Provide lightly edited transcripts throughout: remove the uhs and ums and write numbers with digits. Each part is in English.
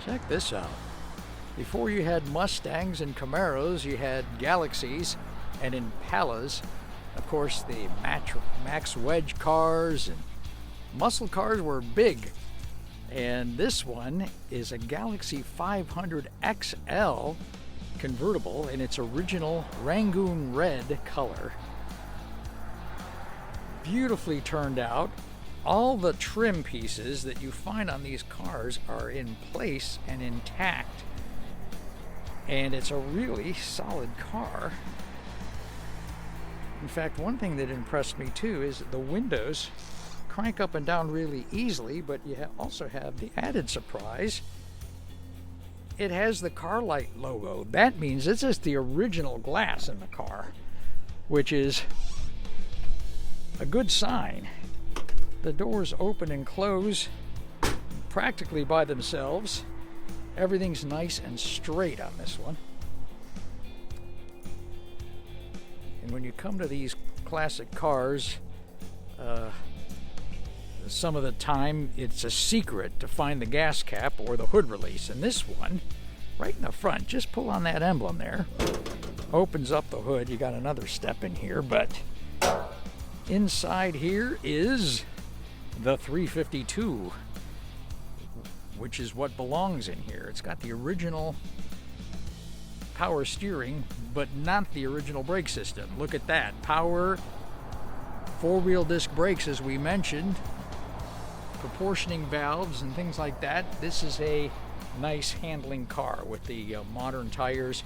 Check this out. Before you had Mustangs and Camaros, you had Galaxies and Impalas. Of course, the Max Wedge cars and muscle cars were big. And this one is a Galaxie 500XL Convertible in its original Rangoon red color. Beautifully turned out. All the trim pieces that you find on these cars are in place and intact. And it's a really solid car. In fact, one thing that impressed me too is the windows crank up and down really easily, but you also have the added surprise. It has the Carlite logo. That means this is the original glass in the car, which is a good sign. The doors open and close practically by themselves. Everything's nice and straight on this one. And when you come to these classic cars, some of the time it's a secret to find the gas cap or the hood release. And this one, right in the front, just pull on that emblem there, opens up the hood. You got another step in here, but inside here is the 352, which is what belongs in here. It's got the original power steering, but not the original brake system. Look at that. Power, four-wheel disc brakes, as we mentioned, proportioning valves and things like that. This is a nice handling car with the modern tires,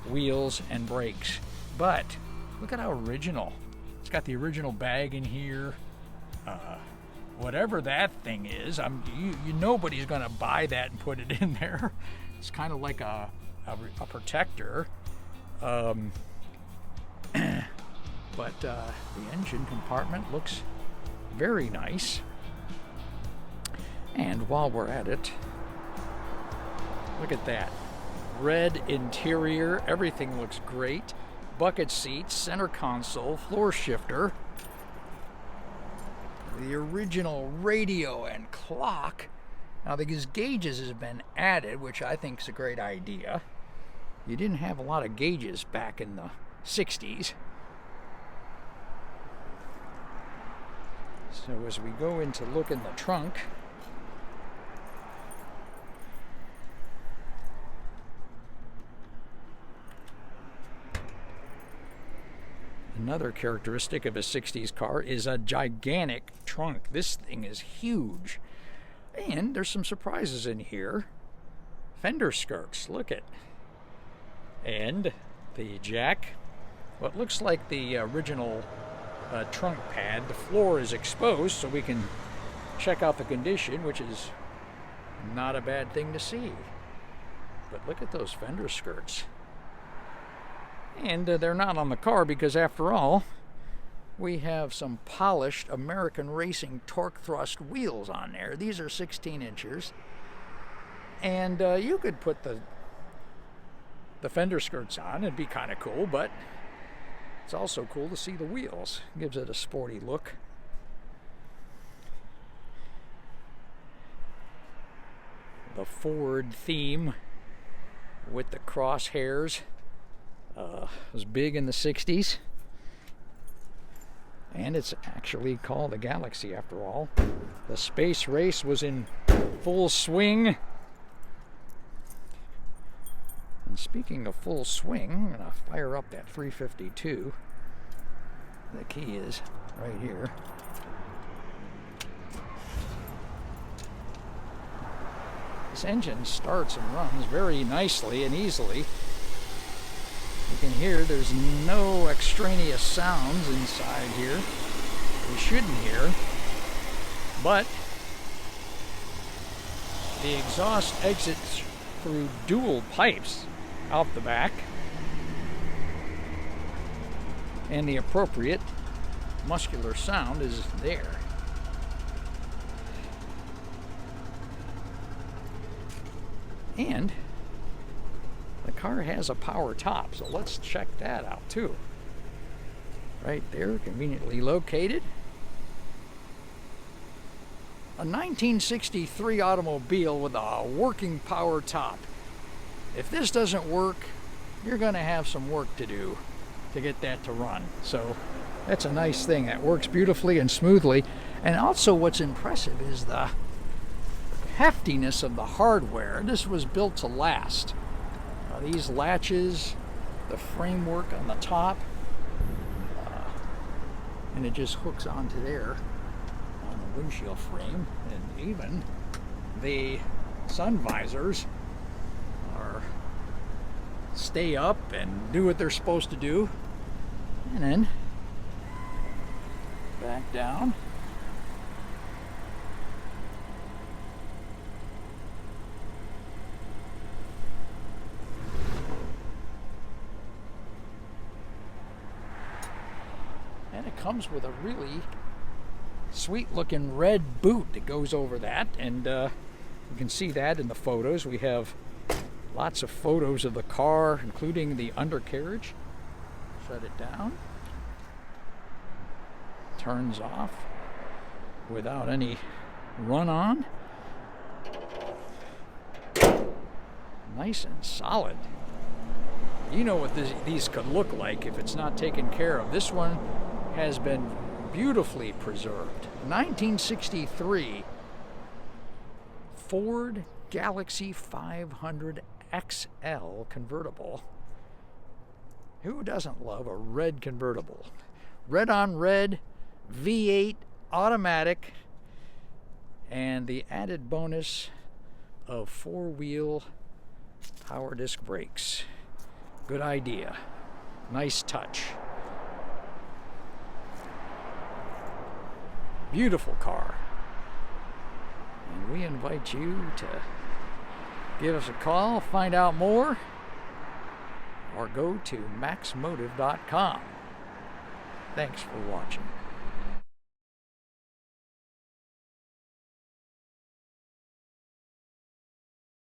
wheels, and brakes. But look at how original. It's got the original bag in here. Whatever that thing is, nobody's going to buy that and put it in there. It's kind of like a protector. But the engine compartment looks very nice. And while we're at it, look at that. Red interior, everything looks great. Bucket seats, center console, floor shifter. The original radio and clock. Now these gauges has been added, which I think is a great idea. You didn't have a lot of gauges back in the 60s. So as we go in to look in the trunk, another characteristic of a 60s car is a gigantic trunk. This thing is huge. And there's some surprises in here. Fender skirts, look at. And the jack, what looks like the original trunk pad. The floor is exposed so we can check out the condition, which is not a bad thing to see. But look at those fender skirts. And they're not on the car because, after all, we have some polished American Racing torque thrust wheels on there. These are 16 inches. And you could put the fender skirts on. It'd be kind of cool, but it's also cool to see the wheels. Gives it a sporty look. The Ford theme with the crosshairs was big in the 60s. And it's actually called the Galaxie after all. The space race was in full swing. And speaking of full swing, I'm going to fire up that 352. The key is right here. This engine starts and runs very nicely and easily. You can hear there's no extraneous sounds inside here. You shouldn't hear. But the exhaust exits through dual pipes out the back, and the appropriate muscular sound is there. And the car has a power top, so let's check that out too. Right there, conveniently located. a 1963 automobile with a working power top. If this doesn't work, you're going to have some work to do to get that to run. So that's a nice thing. That works beautifully and smoothly. And also what's impressive is the heftiness of the hardware. This was built to last. These latches, the framework on the top, and it just hooks onto there on the windshield frame. And even the sun visors stay up and do what they're supposed to do. And then back down. And it comes with a really sweet looking red boot that goes over that, and you can see that in the photos. We have lots of photos of the car, including the undercarriage. Shut it down. Turns off without any run on. Nice and solid. You know what these could look like if it's not taken care of. This one has been beautifully preserved. 1963 Ford Galaxie 500XL Convertible. Who doesn't love a red convertible? Red on red, V8, automatic, and the added bonus of 4-wheel power disc brakes. Good idea. Nice touch. Beautiful car. And we invite you to give us a call, find out more, or go to maxmotive.com. Thanks for watching.